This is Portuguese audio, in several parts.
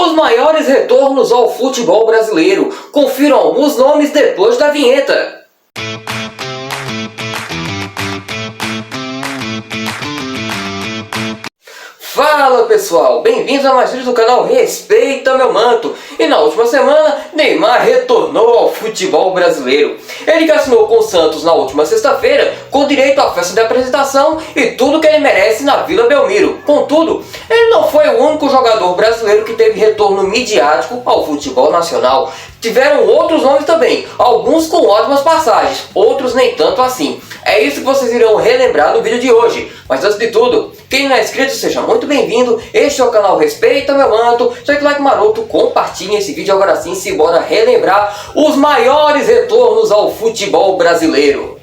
Os maiores retornos ao futebol brasileiro. Confiram alguns nomes depois da vinheta. Fala pessoal, bem-vindos a mais um vídeo do canal Respeita Meu Manto. E na última semana, Neymar retornou ao futebol brasileiro. Ele que assinou com o Santos na última sexta-feira, com direito à festa de apresentação e tudo que ele merece na Vila Belmiro. Contudo, ele não foi o único jogador brasileiro que teve retorno midiático ao futebol nacional. Tiveram outros nomes também, alguns com ótimas passagens, outros nem tanto assim. É isso que vocês irão relembrar no vídeo de hoje. Mas antes de tudo, quem não é inscrito, seja muito bem-vindo. Este é o canal Respeita Meu Manto. Já que like maroto, compartilhe esse vídeo agora sim, simbora relembrar os maiores retornos ao futebol brasileiro.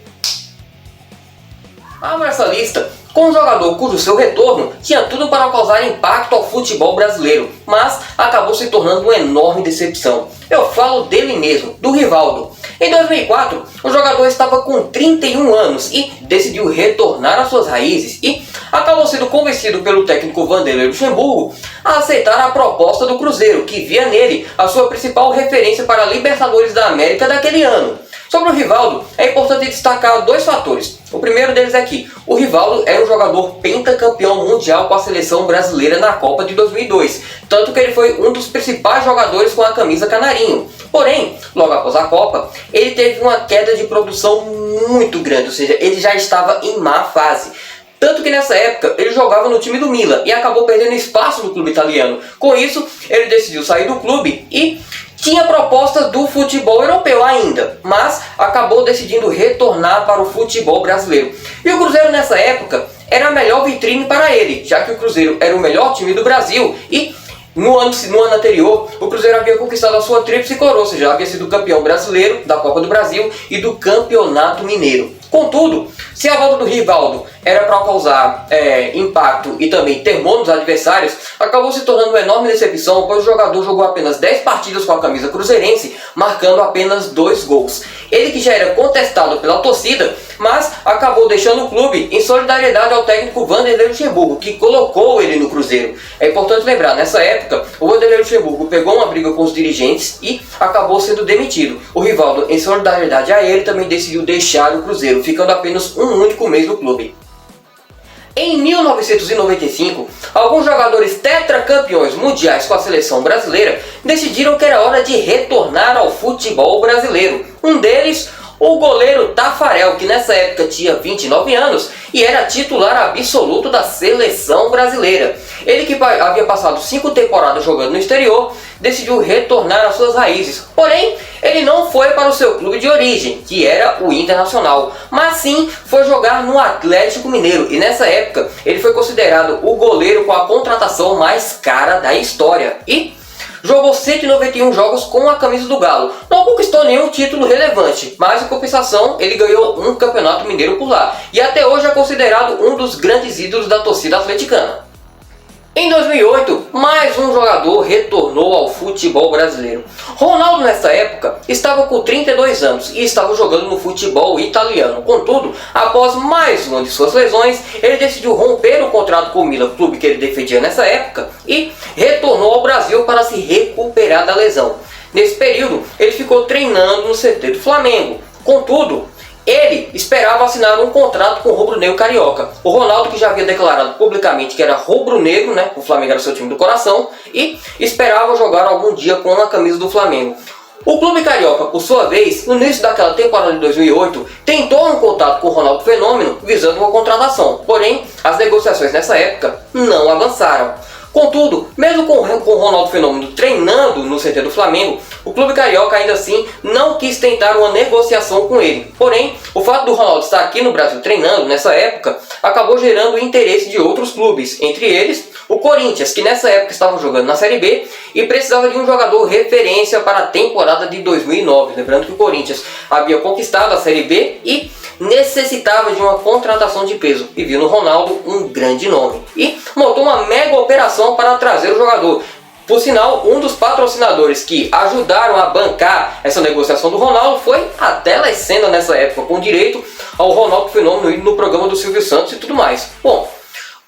Abra essa lista com um jogador cujo seu retorno tinha tudo para causar impacto ao futebol brasileiro, mas acabou se tornando uma enorme decepção. Eu falo dele mesmo, do Rivaldo. Em 2004, o jogador estava com 31 anos e decidiu retornar às suas raízes e acabou sendo convencido pelo técnico Vanderlei Luxemburgo a aceitar a proposta do Cruzeiro, que via nele a sua principal referência para a Libertadores da América daquele ano. Sobre o Rivaldo, é importante destacar dois fatores. O primeiro deles é que o Rivaldo era um jogador pentacampeão mundial com a seleção brasileira na Copa de 2002, tanto que ele foi um dos principais jogadores com a camisa canarinho. Porém, logo após a Copa, ele teve uma queda de produção muito grande, ou seja, ele já estava em má fase. Tanto que nessa época ele jogava no time do Milan e acabou perdendo espaço no clube italiano. Com isso, ele decidiu sair do clube e tinha propostas do futebol europeu ainda, mas acabou decidindo retornar para o futebol brasileiro. E o Cruzeiro nessa época era a melhor vitrine para ele, já que o Cruzeiro era o melhor time do Brasil e no ano anterior, o Cruzeiro havia conquistado a sua tríplice coroa, ou seja, havia sido campeão brasileiro, da Copa do Brasil e do Campeonato Mineiro. Contudo, se a volta do Rivaldo era para causar impacto e também temor nos adversários, acabou se tornando uma enorme decepção, pois o jogador jogou apenas 10 partidas com a camisa cruzeirense, marcando apenas 2 gols. Ele que já era contestado pela torcida, mas acabou deixando o clube em solidariedade ao técnico Vanderlei Luxemburgo, que colocou ele no Cruzeiro. É importante lembrar, nessa época, o Vanderlei Luxemburgo pegou uma briga com os dirigentes e acabou sendo demitido. O Rivaldo, em solidariedade a ele, também decidiu deixar o Cruzeiro, ficando apenas um único mês no clube. Em 1995, alguns jogadores tetracampeões mundiais com a seleção brasileira decidiram que era hora de retornar ao futebol brasileiro. Um deles, o goleiro Tafarel, que nessa época tinha 29 anos e era titular absoluto da seleção brasileira. Ele que havia passado 5 temporadas jogando no exterior, decidiu retornar às suas raízes. Porém, ele não foi para o seu clube de origem, que era o Internacional, mas sim foi jogar no Atlético Mineiro. E nessa época, ele foi considerado o goleiro com a contratação mais cara da história. E jogou 191 jogos com a camisa do Galo. Não conquistou nenhum título relevante, mas em compensação ele ganhou um campeonato mineiro por lá. E até hoje é considerado um dos grandes ídolos da torcida atleticana. Em 2008, mais um jogador retornou ao futebol brasileiro. Ronaldo nessa época estava com 32 anos e estava jogando no futebol italiano. Contudo, após mais uma de suas lesões, ele decidiu romper o contrato com o Milan, clube que ele defendia nessa época, e retornou ao Brasil para se recuperar da lesão. Nesse período, ele ficou treinando no CT do Flamengo. Contudo, ele esperava assinar um contrato com o rubro-negro carioca. O Ronaldo, que já havia declarado publicamente que era rubro-negro, né? O Flamengo era seu time do coração, e esperava jogar algum dia com a camisa do Flamengo. O clube carioca, por sua vez, no início daquela temporada de 2008, tentou um contato com o Ronaldo Fenômeno visando uma contratação. Porém, as negociações nessa época não avançaram. Contudo, mesmo com o Ronaldo Fenômeno treinando no CT do Flamengo, o clube carioca ainda assim não quis tentar uma negociação com ele. Porém, o fato do Ronaldo estar aqui no Brasil treinando nessa época acabou gerando o interesse de outros clubes, entre eles o Corinthians, que nessa época estava jogando na Série B e precisava de um jogador referência para a temporada de 2009. Lembrando que o Corinthians havia conquistado a Série B e necessitava de uma contratação de peso e viu no Ronaldo um grande nome e montou uma mega operação para trazer o jogador. Por sinal, um dos patrocinadores que ajudaram a bancar essa negociação do Ronaldo foi a Telecena nessa época, com direito ao Ronaldo Fenômeno no programa do Silvio Santos e tudo mais. Bom,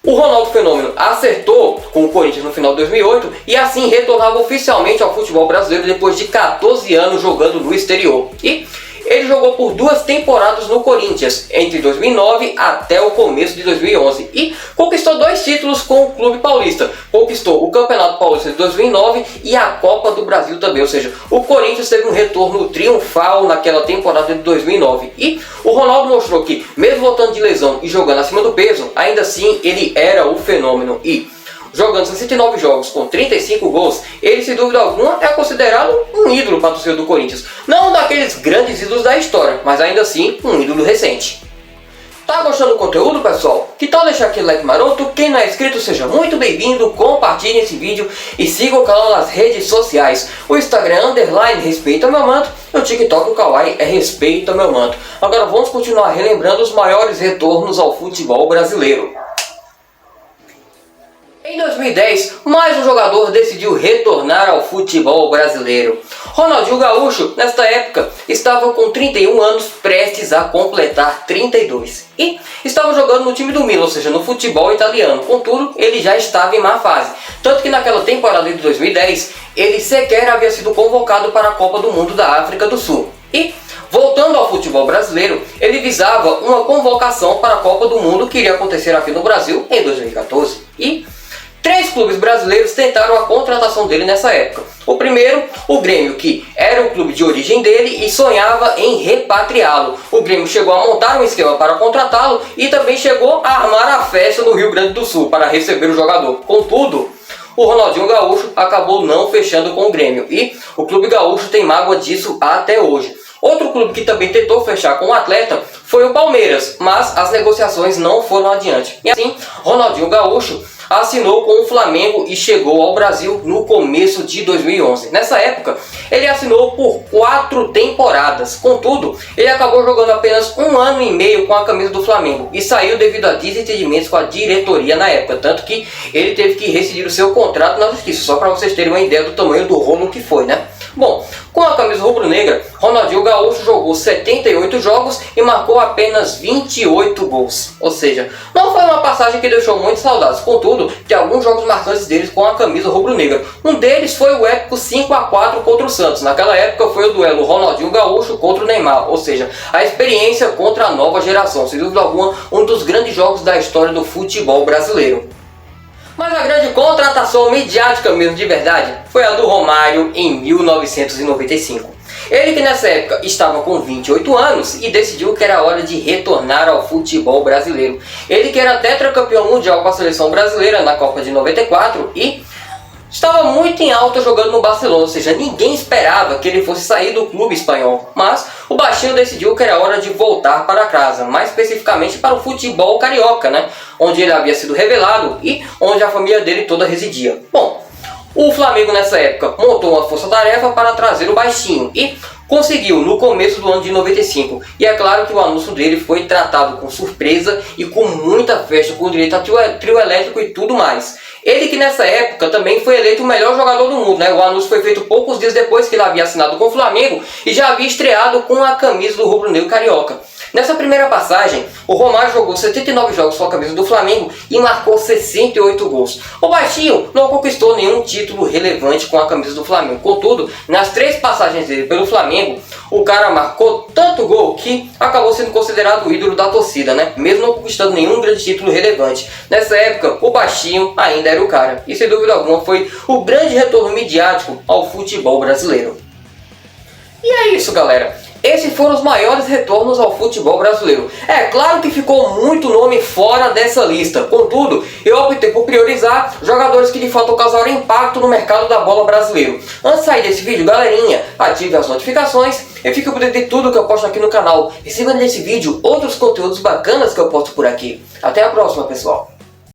O Ronaldo Fenômeno acertou com o Corinthians no final de 2008 e assim retornava oficialmente ao futebol brasileiro depois de 14 anos jogando no exterior. E ele jogou por 2 temporadas no Corinthians, entre 2009 até o começo de 2011, e conquistou 2 títulos com o clube paulista. Conquistou o Campeonato Paulista de 2009 e a Copa do Brasil também, ou seja, o Corinthians teve um retorno triunfal naquela temporada de 2009. E o Ronaldo mostrou que, mesmo voltando de lesão e jogando acima do peso, ainda assim ele era o fenômeno. E jogando 69 jogos com 35 gols, ele sem dúvida alguma é considerado um ídolo para o torcedor do Corinthians. Não daqueles grandes ídolos da história, mas ainda assim um ídolo recente. Tá gostando do conteúdo, pessoal? Que tal deixar aquele like maroto? Quem não é inscrito, seja muito bem-vindo, compartilhe esse vídeo e siga o canal nas redes sociais. O Instagram _ respeita meu manto e o TikTok o Kawaii é respeita meu manto. Agora vamos continuar relembrando os maiores retornos ao futebol brasileiro. Em 2010, mais um jogador decidiu retornar ao futebol brasileiro. Ronaldinho Gaúcho, nesta época, estava com 31 anos, prestes a completar 32. E estava jogando no time do Milan, ou seja, no futebol italiano. Contudo, ele já estava em má fase. Tanto que naquela temporada de 2010, ele sequer havia sido convocado para a Copa do Mundo da África do Sul. E, voltando ao futebol brasileiro, ele visava uma convocação para a Copa do Mundo que iria acontecer aqui no Brasil em 2014. E 3 clubes brasileiros tentaram a contratação dele nessa época. O primeiro, o Grêmio, que era o clube de origem dele e sonhava em repatriá-lo. O Grêmio chegou a montar um esquema para contratá-lo e também chegou a armar a festa no Rio Grande do Sul para receber o jogador. Contudo, o Ronaldinho Gaúcho acabou não fechando com o Grêmio e o clube gaúcho tem mágoa disso até hoje. Outro clube que também tentou fechar com o atleta foi o Palmeiras, mas as negociações não foram adiante. E assim, Ronaldinho Gaúcho assinou com o Flamengo e chegou ao Brasil no começo de 2011. Nessa época, ele assinou por 4 temporadas. Contudo, ele acabou jogando apenas 1 ano e meio com a camisa do Flamengo e saiu devido a desentendimentos com a diretoria na época, tanto que ele teve que rescindir o seu contrato na justiça, só para vocês terem uma ideia do tamanho do rolo que foi, né? Bom, com a camisa rubro-negra, Ronaldinho Gaúcho jogou 78 jogos e marcou apenas 28 gols. Ou seja, não foi uma passagem que deixou muitas saudades. Contudo, tem alguns jogos marcantes deles com a camisa rubro-negra. Um deles foi o épico 5-4 contra o Santos. Naquela época foi o duelo Ronaldinho Gaúcho contra o Neymar. Ou seja, a experiência contra a nova geração. Sem dúvida alguma, um dos grandes jogos da história do futebol brasileiro. Mas a grande contratação midiática mesmo de verdade foi a do Romário em 1995. Ele que nessa época estava com 28 anos e decidiu que era hora de retornar ao futebol brasileiro. Ele que era tetracampeão mundial com a seleção brasileira na Copa de 94 e estava muito em alta jogando no Barcelona, ou seja, ninguém esperava que ele fosse sair do clube espanhol. Mas o baixinho decidiu que era hora de voltar para casa, mais especificamente para o futebol carioca, né? Onde ele havia sido revelado e onde a família dele toda residia. Bom, o Flamengo nessa época montou uma força-tarefa para trazer o baixinho e conseguiu no começo do ano de 95. E é claro que o anúncio dele foi tratado com surpresa e com muita festa, com direito a trio elétrico e tudo mais. Ele que nessa época também foi eleito o melhor jogador do mundo, né? O anúncio foi feito poucos dias depois que ele havia assinado com o Flamengo e já havia estreado com a camisa do rubro-negro carioca. Nessa primeira passagem, o Romário jogou 79 jogos com a camisa do Flamengo e marcou 68 gols. O baixinho não conquistou nenhum título relevante com a camisa do Flamengo. Contudo, nas 3 passagens dele pelo Flamengo, o cara marcou tanto gol que acabou sendo considerado o ídolo da torcida, né? Mesmo não conquistando nenhum grande título relevante. Nessa época, o baixinho ainda era o cara. E sem dúvida alguma foi o grande retorno midiático ao futebol brasileiro. E é isso, galera. Esses foram os maiores retornos ao futebol brasileiro. É claro que ficou muito nome fora dessa lista. Contudo, eu optei por priorizar jogadores que de fato causaram impacto no mercado da bola brasileiro. Antes de sair desse vídeo, galerinha, ative as notificações e fique por dentro de tudo que eu posto aqui no canal. E siga nesse vídeo outros conteúdos bacanas que eu posto por aqui. Até a próxima, pessoal.